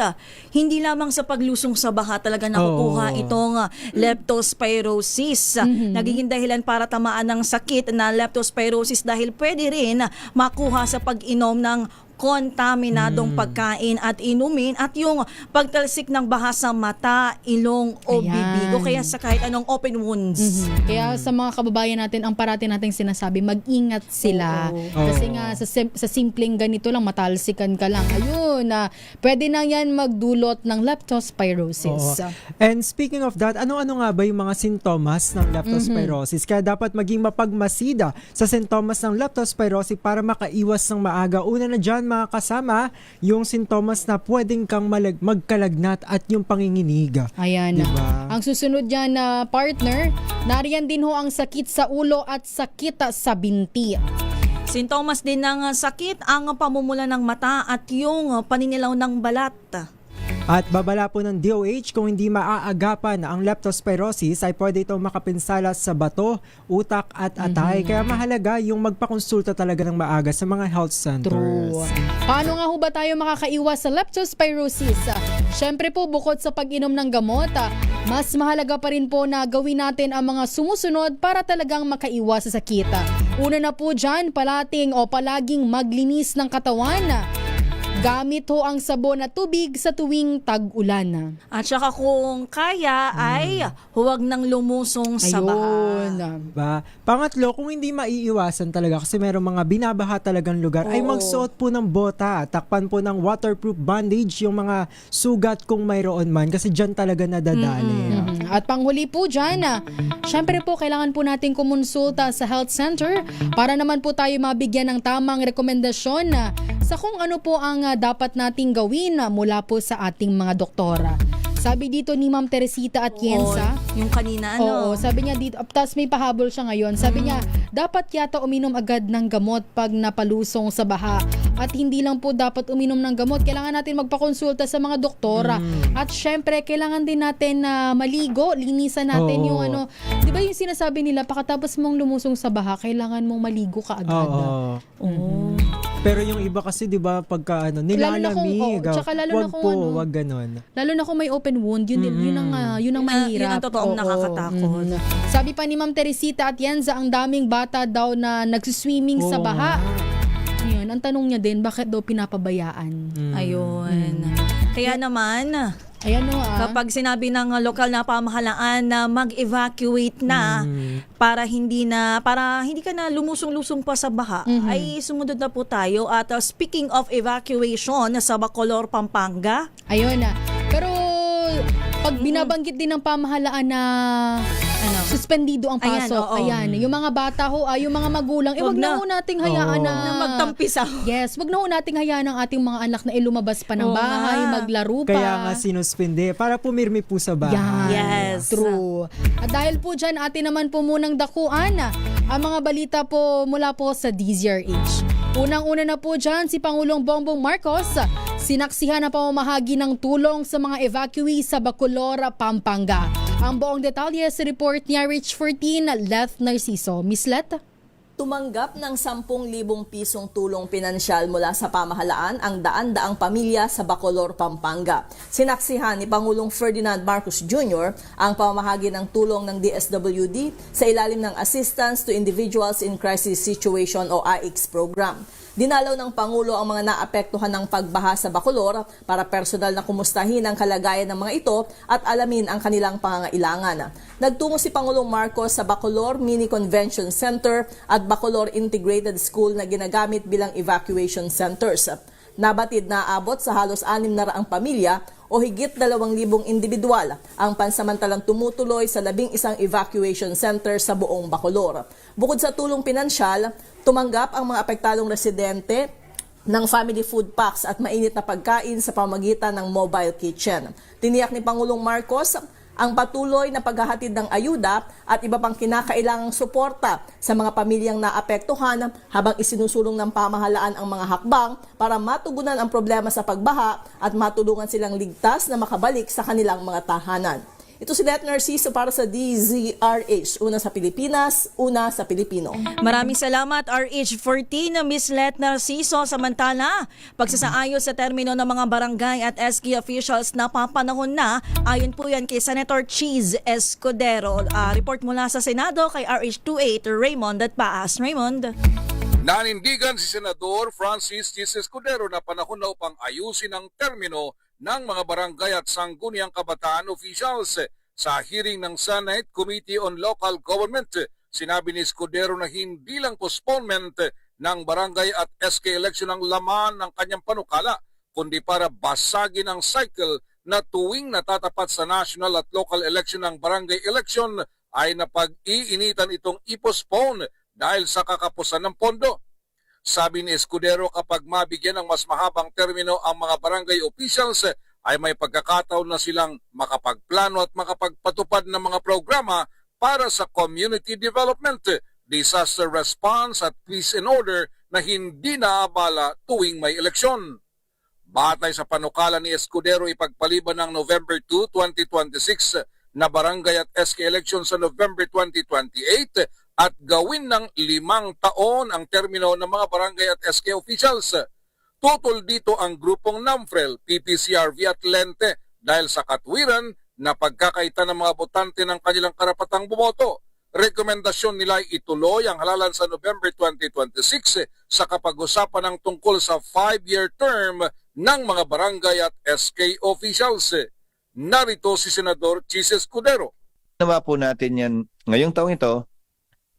hindi lamang sa paglusong sa baha talaga nakukuha itong leptospirosis. Nagiging dahilan para tamaan ng sakit na leptospirosis dahil pwede rin makuha sa pag-inom ng kontaminadong pagkain at inumin at yung pagtalsik ng baha sa mata, ilong o bibig o kaya sa kahit anong open wounds. Kaya sa mga kababayan natin, ang parati nating sinasabi, mag-ingat sila. Kasi nga sa simpleng ganito lang, matalsikan ka lang. Ayun, pwede na yan magdulot ng leptospirosis. And speaking of that, ano-ano nga ba yung mga sintomas ng leptospirosis? Kaya dapat maging mapagmasida sa sintomas ng leptospirosis para makaiwas ng maaga. Una na dyan, mga kasama, yung sintomas na pwedeng kang magkalagnat at yung panginginig. Ayan. Diba? Ang susunod dyan na partner, nariyan din ho ang sakit sa ulo at sakit sa binti. Sintomas din ng sakit, ang pamumula ng mata at yung paninilaw ng balat. At babala po ng DOH kung hindi maaagapan ang leptospirosis ay pwede itong makapinsala sa bato, utak at atay. Kaya mahalaga yung magpakonsulta talaga ng maaga sa mga health centers. True. Paano nga ho ba tayo makakaiwas sa leptospirosis? Siyempre po, bukod sa pag-inom ng gamot, mas mahalaga pa rin po na gawin natin ang mga sumusunod para talagang makaiwas sa sakit. Una na po dyan, palaging maglinis ng katawan. Gamit ho ang sabon at tubig sa tuwing tag-ulan. At saka kung kaya ay huwag nang lumusong sa baha. Diba? Pangatlo, kung hindi maiiwasan talaga kasi merong mga binabaha talagang lugar, ay magsuot po ng bota. Takpan po ng waterproof bandage yung mga sugat kung mayroon man kasi dyan talaga nadadali. At panghuli po dyan, syempre po kailangan po natin kumonsulta sa health center para naman po tayo mabigyan ng tamang rekomendasyon sa kung ano po ang dapat nating gawin mula po sa ating mga doktora. Sabi dito ni Ma'am Teresita Atienza, yung kanina sabi niya dito, tapos may pahabol siya ngayon. Sabi niya, dapat yata uminom agad ng gamot pag napalusong sa baha. At hindi lang po dapat uminom ng gamot, kailangan natin magpakonsulta sa mga doktora. At syempre, kailangan din natin maligo, linisan natin yung di ba yung sinasabi nila, pagkatapos mong lumusong sa baha, kailangan mong maligo ka agad. Pero yung iba kasi, di ba, pagka nilalamig, wag ganon. Lalo na kung may open wound, yun ang mahirap. Yun ang totoong nakakatakot. Sabi pa ni Ma'am Teresita Atienza, ang daming bata daw na nagsiswimming sa baha. Yun, ang tanong niya din, bakit daw pinapabayaan? Ayun. Kaya naman, ayan kapag sinabi ng lokal na pamahalaan na mag-evacuate na para hindi ka na lumusong-lusong pa sa baha, ay sumunod na po tayo. At speaking of evacuation sa Bacolor, Pampanga. Ayun pero pag binabanggit din ng pamahalaan na suspendido ang pasok, yung mga bata yung mga magulang, wag na ho nating hayaan na magtampisa. Yes, wag na ho nating hayaan ang ating mga anak na lumabas pa ng bahay, maglaro pa. Kaya nga sinuspende para pumirmi po sa bahay. Yes. True. At dahil po dyan, atin naman po munang dakuan ang mga balita po mula po sa DZRH. Unang-una na po dyan, si Pangulong Bongbong Marcos sinaksihan na pamamahagi ng tulong sa mga evacuees sa Bacolor, Pampanga. Ang buong detalye sa report ni Rich 14, Leth Narciso. Miss Leth? Tumanggap ng 10,000 pisong tulong pinansyal mula sa pamahalaan ang daan-daang pamilya sa Bacolor, Pampanga. Sinaksihan ni Pangulong Ferdinand Marcos Jr. ang pamamahagi ng tulong ng DSWD sa ilalim ng Assistance to Individuals in Crisis Situation o AICS program. Dinalaw ng Pangulo ang mga naapektuhan ng pagbaha sa Bacolor para personal na kumustahin ang kalagayan ng mga ito at alamin ang kanilang pangangailangan. Nagtungo si Pangulong Marcos sa Bacolor Mini Convention Center at Bacolor Integrated School na ginagamit bilang evacuation centers. Nabatid na aabot sa halos 600 pamilya o higit 2,000 individual ang pansamantalang tumutuloy sa 11 evacuation center sa buong Bacolor. Bukod sa tulong pinansyal, tumanggap ang mga apektadong residente ng family food packs at mainit na pagkain sa pamamagitan ng mobile kitchen. Tiniyak ni Pangulong Marcos ang patuloy na paghahatid ng ayuda at iba pang kinakailangang suporta sa mga pamilyang naapektuhan habang isinusulong ng pamahalaan ang mga hakbang para matugunan ang problema sa pagbaha at matulungan silang ligtas na makabalik sa kanilang mga tahanan. Ito si Let Narciso para sa DZRH. Una sa Pilipinas, una sa Pilipino. Maraming salamat RH14 Miss Let Narciso. Samantala, pagsasaayos sa termino ng mga barangay at SK officials na papanahon na, ayon po yan kay Senator Cheese Escudero. Report mula sa Senado kay RH28 Raymond at Paas. Raymond. Nanindigan si Senador Francis Cheese Escudero na panahon na upang ayusin ang termino ng mga barangay at sangguniang kabataan officials. Sa hearing ng Senate Committee on Local Government, sinabi ni Escudero na hindi lang postponement ng barangay at SK election ang laman ng kanyang panukala, kundi para basagin ang cycle na tuwing natatapat sa national at local election ng barangay election ay napag-iinitan itong i-postpone dahil sa kakapusan ng pondo. Sabi ni Escudero, kapag mabigyan ng mas mahabang termino ang mga barangay officials, ay may pagkakataon na silang makapagplano at makapagpatupad ng mga programa para sa community development, disaster response at peace and order na hindi naabala tuwing may eleksyon. Batay sa panukala ni Escudero, ipagpaliban ng November 2, 2026 na barangay at SK election sa November 2028 at gawin ng 5 taon ang termino ng mga barangay at SK officials. Tutol dito ang grupong NAMFREL, PPCRV at Lente dahil sa katwiran na pagkakaitan ng mga botante ng kanilang karapatang bumoto. Rekomendasyon nila ay ituloy ang halalan sa November 2026 sa kapag-usapan ng tungkol sa 5-year term ng mga barangay at SK officials. Narito si Senador Cheese Escudero. Nawa po natin yan ngayong taong ito,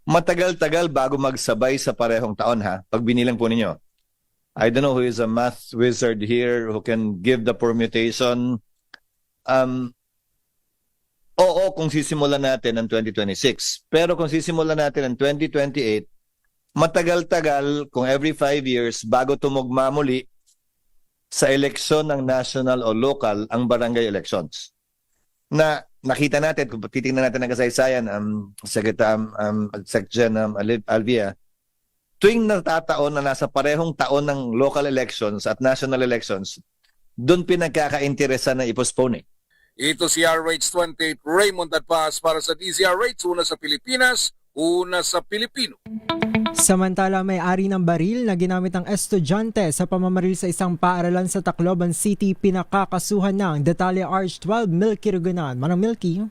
matagal-tagal bago magsabay sa parehong taon ha, pag binilang po ninyo. I don't know who is a math wizard here who can give the permutation. Oo, kung sisimulan natin ng 2026. Pero kung sisimulan natin ng 2028, matagal-tagal kung every 5 years bago tumugma muli sa eleksyon ng national o local ang barangay elections. Na nakita natin, kung titingnan natin ang kasaysayan, Secretary Alvia, tuwing natataon na nasa parehong taon ng local elections at national elections, doon pinagkakainteresan na i-postpone. Ito si RH28 Raymond at Paas para sa DZRH, una sa Pilipinas, una sa Pilipino. Samantala, may-ari ng baril na ginamit ng estudyante sa pamamaril sa isang paaralan sa Tacloban City, pinakakasuhan ng Detalye RH12 Milky Rugunan. Manang Milky.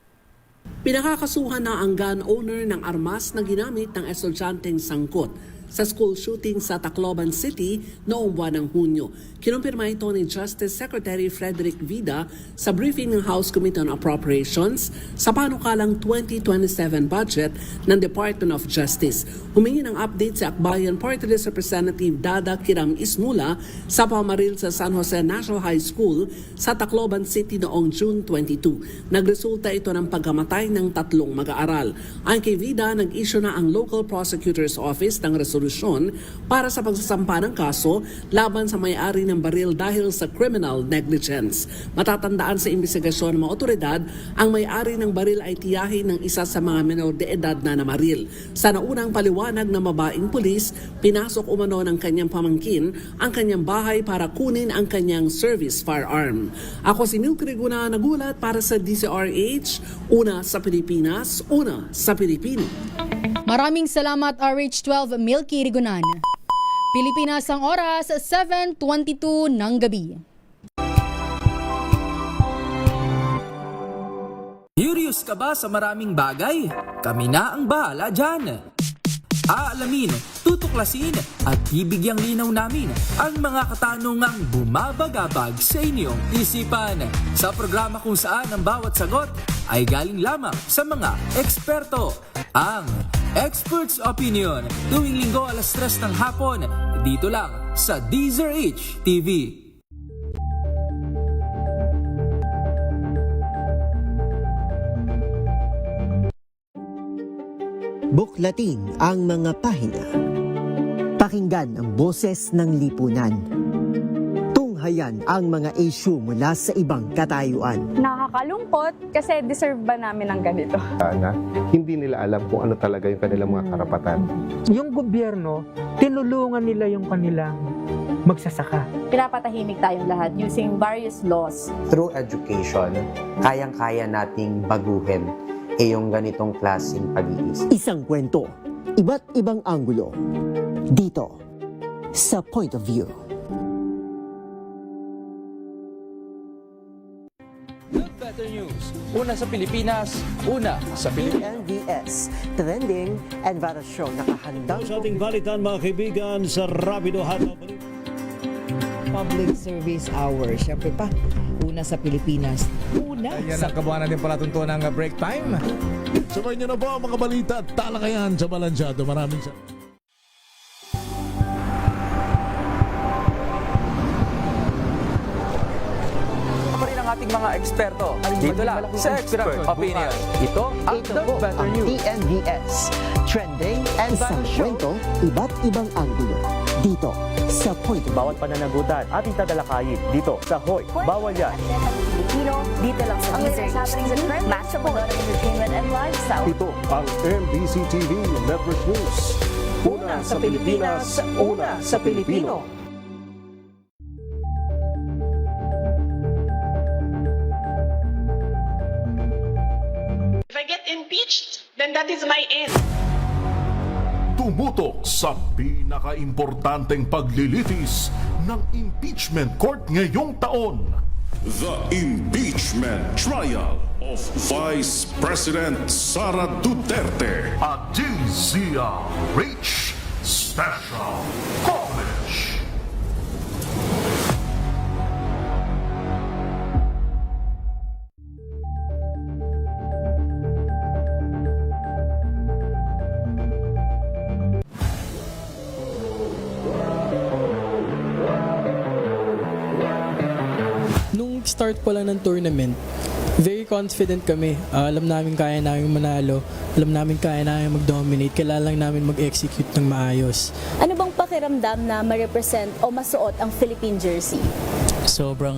Pinakakasuhan na ang gun owner ng armas na ginamit ng estudyanteng sangkot sa school shooting sa Tacloban City noong buwan ng Hunyo. Kinumpirma ito ni Justice Secretary Frederick Vida sa briefing ng House Committee on Appropriations sa panukalang 2027 budget ng Department of Justice. Humingi ng update si Akbayan Party List Representative Dada Kiram Ismula sa pamaril sa San Jose National High School sa Tacloban City noong June 22. Nagresulta ito ng pagkamatay ng 3 mag-aaral. Ayon kay Vida, nag-issue na ang Local Prosecutor's Office ng resolusyon para sa pagsasampa ng kaso laban sa may-ari ng baril dahil sa criminal negligence. Matatandaan sa imbestigasyon ng mga otoridad, ang may-ari ng baril ay tiyahin ng isa sa mga menor de edad na namaril. Sa naunang paliwanag ng babaeng pulis, pinasok umano ng kanyang pamangkin ang kanyang bahay para kunin ang kanyang service firearm. Ako si Milky Rugunan, nagulat para sa DZRH, una sa Pilipinas, una sa Pilipino. Maraming salamat RH12 Milky Rugunan. Pilipinas ang oras, 7:22 ng gabi. Curious ka ba sa maraming bagay? Kami na ang bahala dyan. Aalamin, tutuklasin at bibigyang linaw namin ang mga katanungang bumabagabag sa inyong isipan. Sa programa kung saan ang bawat sagot ay galing lamang sa mga eksperto. Ang Expert's Opinion, tuwing linggo alas 3 ng hapon, dito lang sa DZRH TV. Buklatin ang mga pahina. Pakinggan ang boses ng lipunan. Tunghayan ang mga issue mula sa ibang katayuan. Nakakalungkot kasi deserve ba namin ng ganito? Na hindi nila alam kung ano talaga yung kanilang mga karapatan. Yung gobyerno, tinulungan nila yung kanilang magsasaka. Pinapatahimik tayong lahat using various laws. Through education, kayang-kaya nating baguhin yung ganitong klaseng pag-iisip. Isang kwento, iba't ibang anggulo. Dito, sa Point of View. Better News. Una sa Pilipinas, una sa Pilipinas. NBS, trending and viral show nakahandang Sa ating balitan mga kaibigan sa Rapido Hataw Balita. Public Service Hour. Siyempre pa, una sa Pilipinas. Yan ang kabuhanan din palatuntunan ng break time. Sabay niyo na po ang mga balita at talakayan sa Balansyado. Maraming salamat. Ating mga eksperto dito lang sa Expert Opinion. Ito ang The Better News. TNVS, trending and viral show. Kwento, iba't ibang anggulo. Dito, sa Point of View. Bawat pananagutan ating tatalakayin dito sa Hoy. Bawal yan. Pilipino, dito lang sa Deezer HT, matchable entertainment and lifestyle. Ito ang MBC TV Network News. Una sa Pilipinas, una sa Pilipino. If I get impeached, then that is my end. Tumutok sa pinaka-importanteng paglilitis ng impeachment court ngayong taon. The impeachment trial of Vice President Sara Duterte. A DZRH Special Coverage. Nung start pa lang ng tournament, very confident kami. Alam namin kaya namin manalo. Alam namin kaya namin mag-dominate. Kailangan lang namin mag-execute ng maayos. Ano bang pakiramdam na ma-represent o masuot ang Philippine jersey? Sobrang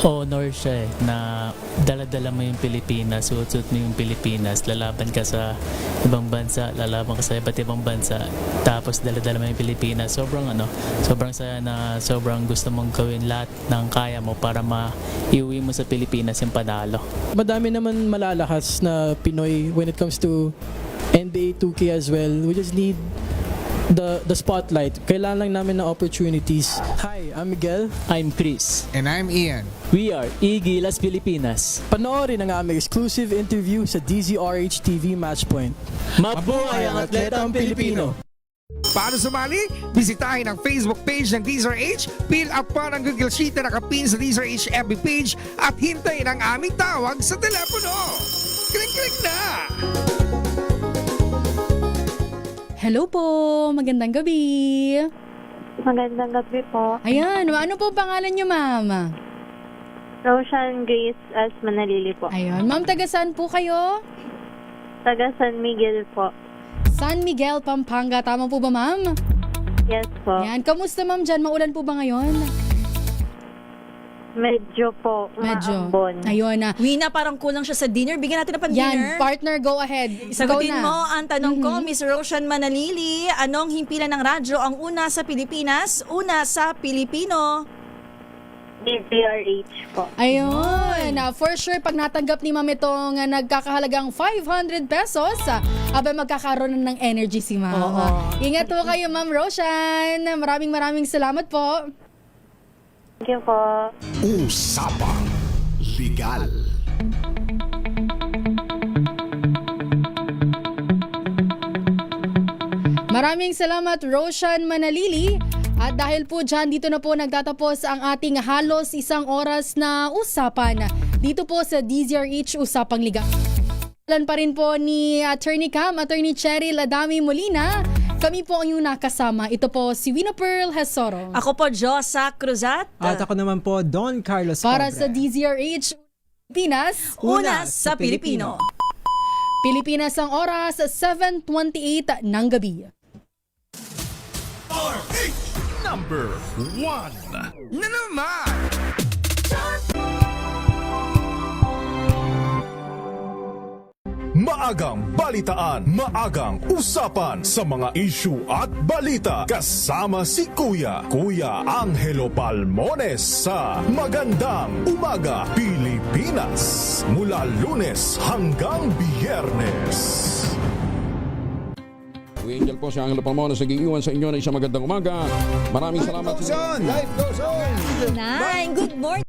honor siya na dala-dala mo yung Pilipinas, suot-suot mo yung Pilipinas, lalaban ka sa ibang bansa, lalaban ka sa iba't ibang bansa, tapos dala-dala mo yung Pilipinas. Sobrang saya na sobrang gusto mong gawin lahat ng kaya mo para maiuwi mo sa Pilipinas yung panalo. Madami naman malalakas na Pinoy when it comes to NBA 2K as well. We just need the spotlight. Kailangan lang namin ng opportunities. Hi, I'm Miguel. I'm Chris. And I'm Ian. We are Igilas Pilipinas. Panoorin ang aming exclusive interview sa DZRH TV Matchpoint. Mabuhay ang atletang Pilipino! Paano sumali? Bisitahin ang Facebook page ng DZRH, fill up pa ng Google Sheet na nakapin sa DZRH FB page at hintayin ang aming tawag sa telepono. Click na! Hello po, magandang gabi. Magandang gabi po. Ayan, ano po pangalan niyo, ma'am? Roshan Grace S. Manalili po. Ayun, ma'am, taga saan po kayo? Taga San Miguel po. San Miguel, Pampanga. Tama po ba, ma'am? Yes po. Ayan, kamusta ma'am dyan? Maulan po ba ngayon? Medyo po, maambon. Ayun na. Wina, parang kulang siya sa dinner. Bigyan natin na pan-dinner. Yan, partner, go ahead. Sagutin Go na. mo ang tanong ko, Miss Roshan Manalili. Anong himpilan ng radyo ang una sa Pilipinas, una sa Pilipino? DZRH po. Ayun. For sure, pag natanggap ni ma'am itong nagkakahalagang 500 pesos, abay magkakaroon ng energy si ma'am. Ingat po kayo, ma'am Roshan. Maraming salamat po. Thank you po. Usapang Legal. Maraming salamat, Roshan Manalili. At dahil po dyan, dito na po nagtatapos ang ating halos isang oras na usapan. Dito po sa DZRH Usapang Liga. Alan pa rin po ni Attorney Cam, Attorney Cheryl Adami Molina. Kami po ang inyong nakasama. Ito po si Wina Pearl Hesoro. Ako po, Josa Cruzat. At ako naman po, Don Carlos Para Cobre. sa DZRH Pilipinas, una sa Pilipino. Pilipinas ang oras, 7:28 ng gabi. Number 1. Na naman! Maagang balitaan, maagang usapan sa mga issue at balita. Kasama si Kuya Angelo Palmones sa Magandang Umaga Pilipinas. Mula Lunes hanggang Biyernes. Kuya Angel po si Angelo Palmones nag-iiwan sa inyo ng isang magandang umaga. Maraming salamat. Life goes on! Good morning!